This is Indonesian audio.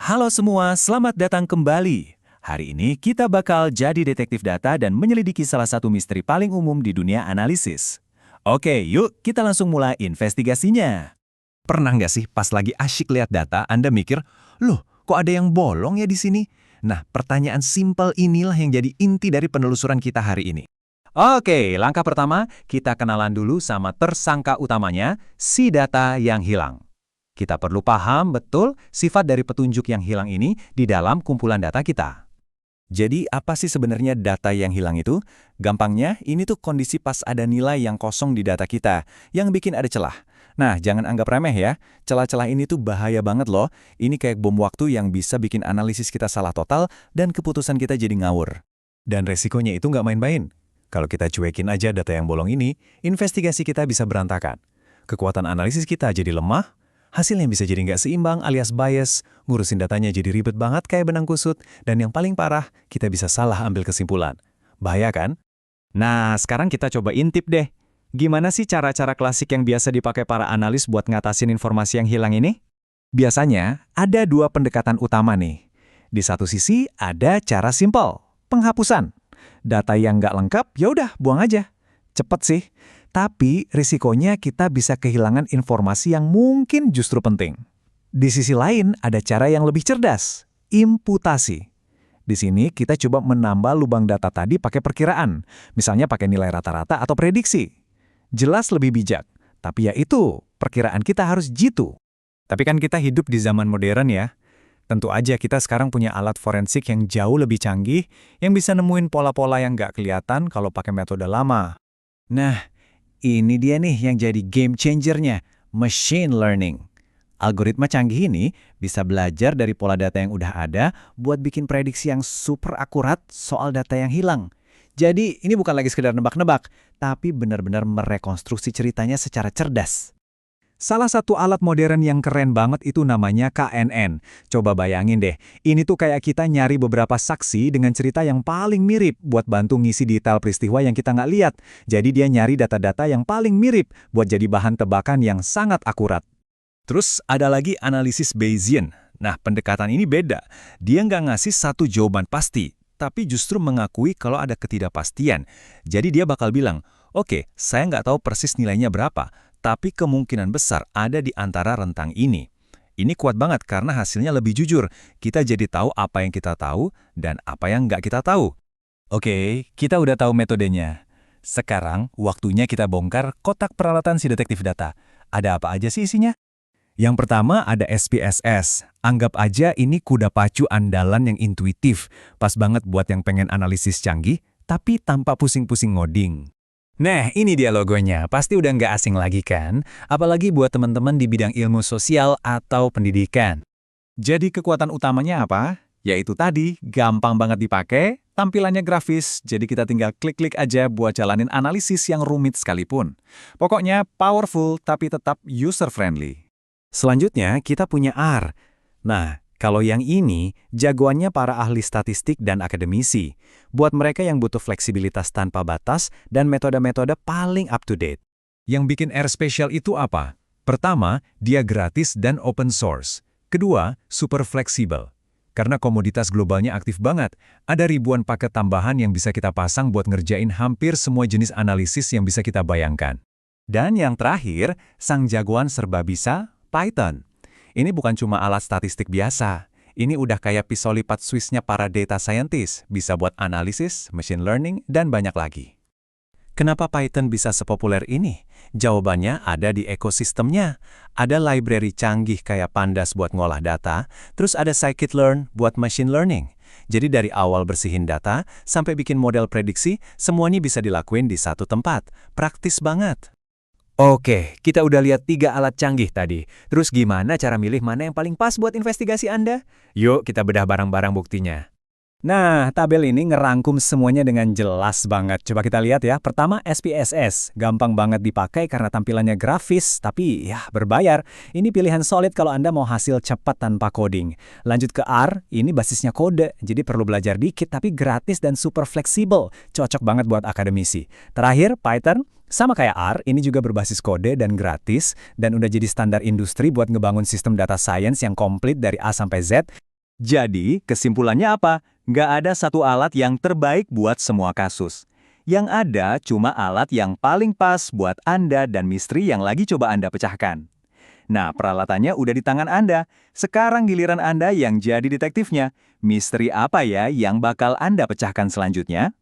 Halo semua, selamat datang kembali. Hari ini kita bakal jadi detektif data dan menyelidiki salah satu misteri paling umum di dunia analisis. Oke, yuk kita langsung mulai investigasinya. Pernah nggak sih pas lagi asyik lihat data, Anda mikir, loh kok ada yang bolong ya di sini? Nah, pertanyaan simpel inilah yang jadi inti dari penelusuran kita hari ini. Oke, langkah pertama, kita kenalan dulu sama tersangka utamanya, si data yang hilang. Kita perlu paham betul sifat dari petunjuk yang hilang ini di dalam kumpulan data kita. Jadi apa sih sebenarnya data yang hilang itu? Gampangnya, ini tuh kondisi pas ada nilai yang kosong di data kita, yang bikin ada celah. Nah, jangan anggap remeh ya, celah-celah ini tuh bahaya banget loh. Ini kayak bom waktu yang bisa bikin analisis kita salah total dan keputusan kita jadi ngawur. Dan resikonya itu nggak main-main. Kalau kita cuekin aja data yang bolong ini, investigasi kita bisa berantakan. Kekuatan analisis kita jadi lemah, hasilnya bisa jadi nggak seimbang alias bias, ngurusin datanya jadi ribet banget kayak benang kusut, dan yang paling parah, kita bisa salah ambil kesimpulan. Bahaya kan? Nah, sekarang kita coba intip deh. Gimana sih cara-cara klasik yang biasa dipakai para analis buat ngatasin informasi yang hilang ini? Biasanya, ada dua pendekatan utama nih. Di satu sisi, ada cara simpel, penghapusan. Data yang nggak lengkap, ya udah buang aja. Cepet sih, tapi risikonya kita bisa kehilangan informasi yang mungkin justru penting. Di sisi lain, ada cara yang lebih cerdas, imputasi. Di sini kita coba menambah lubang data tadi pakai perkiraan, misalnya pakai nilai rata-rata atau prediksi. Jelas lebih bijak, tapi ya itu, perkiraan kita harus jitu. Tapi kan kita hidup di zaman modern ya. Tentu aja kita sekarang punya alat forensik yang jauh lebih canggih, yang bisa nemuin pola-pola yang nggak kelihatan kalau pakai metode lama. Nah, ini dia nih yang jadi game changer-nya, machine learning. Algoritma canggih ini bisa belajar dari pola data yang udah ada buat bikin prediksi yang super akurat soal data yang hilang. Jadi ini bukan lagi sekedar nebak-nebak, tapi benar-benar merekonstruksi ceritanya secara cerdas. Salah satu alat modern yang keren banget itu namanya KNN. Coba bayangin deh, ini tuh kayak kita nyari beberapa saksi dengan cerita yang paling mirip buat bantu ngisi detail peristiwa yang kita nggak lihat. Jadi dia nyari data-data yang paling mirip buat jadi bahan tebakan yang sangat akurat. Terus ada lagi analisis Bayesian. Nah, pendekatan ini beda. Dia nggak ngasih satu jawaban pasti, tapi justru mengakui kalau ada ketidakpastian. Jadi dia bakal bilang, oke, saya nggak tahu persis nilainya berapa, tapi kemungkinan besar ada di antara rentang ini. Ini kuat banget karena hasilnya lebih jujur. Kita jadi tahu apa yang kita tahu dan apa yang nggak kita tahu. Oke, kita udah tahu metodenya. Sekarang waktunya kita bongkar kotak peralatan si detektif data. Ada apa aja sih isinya? Yang pertama ada SPSS. Anggap aja ini kuda pacu andalan yang intuitif. Pas banget buat yang pengen analisis canggih, tapi tanpa pusing-pusing ngoding. Nah, ini dia logonya. Pasti udah nggak asing lagi kan? Apalagi buat teman-teman di bidang ilmu sosial atau pendidikan. Jadi kekuatan utamanya apa? Yaitu tadi, gampang banget dipakai, tampilannya grafis, jadi kita tinggal klik-klik aja buat jalanin analisis yang rumit sekalipun. Pokoknya powerful tapi tetap user-friendly. Selanjutnya, kita punya R. Nah, kalau yang ini, jagoannya para ahli statistik dan akademisi. Buat mereka yang butuh fleksibilitas tanpa batas dan metode-metode paling up-to-date. Yang bikin R spesial itu apa? Pertama, dia gratis dan open source. Kedua, super fleksibel. Karena komoditas globalnya aktif banget, ada ribuan paket tambahan yang bisa kita pasang buat ngerjain hampir semua jenis analisis yang bisa kita bayangkan. Dan yang terakhir, sang jagoan serba bisa, Python. Ini bukan cuma alat statistik biasa. Ini udah kayak pisau lipat Swissnya para data scientist, bisa buat analisis, machine learning, dan banyak lagi. Kenapa Python bisa sepopuler ini? Jawabannya ada di ekosistemnya. Ada library canggih kayak Pandas buat ngolah data, terus ada scikit-learn buat machine learning. Jadi dari awal bersihin data, sampai bikin model prediksi, semuanya bisa dilakuin di satu tempat. Praktis banget. Oke, kita udah lihat 3 alat canggih tadi. Terus gimana cara milih mana yang paling pas buat investigasi Anda? Yuk kita bedah barang-barang buktinya. Nah, tabel ini ngerangkum semuanya dengan jelas banget. Coba kita lihat ya. Pertama, SPSS. Gampang banget dipakai karena tampilannya grafis, tapi ya berbayar. Ini pilihan solid kalau Anda mau hasil cepat tanpa coding. Lanjut ke R, ini basisnya kode, jadi perlu belajar dikit tapi gratis dan super fleksibel. Cocok banget buat akademisi. Terakhir, Python. Sama kayak R, ini juga berbasis kode dan gratis, dan udah jadi standar industri buat ngebangun sistem data science yang komplit dari A sampai Z. Jadi, kesimpulannya apa? Nggak ada satu alat yang terbaik buat semua kasus. Yang ada cuma alat yang paling pas buat Anda dan misteri yang lagi coba Anda pecahkan. Nah, peralatannya udah di tangan Anda. Sekarang giliran Anda yang jadi detektifnya. Misteri apa ya yang bakal Anda pecahkan selanjutnya?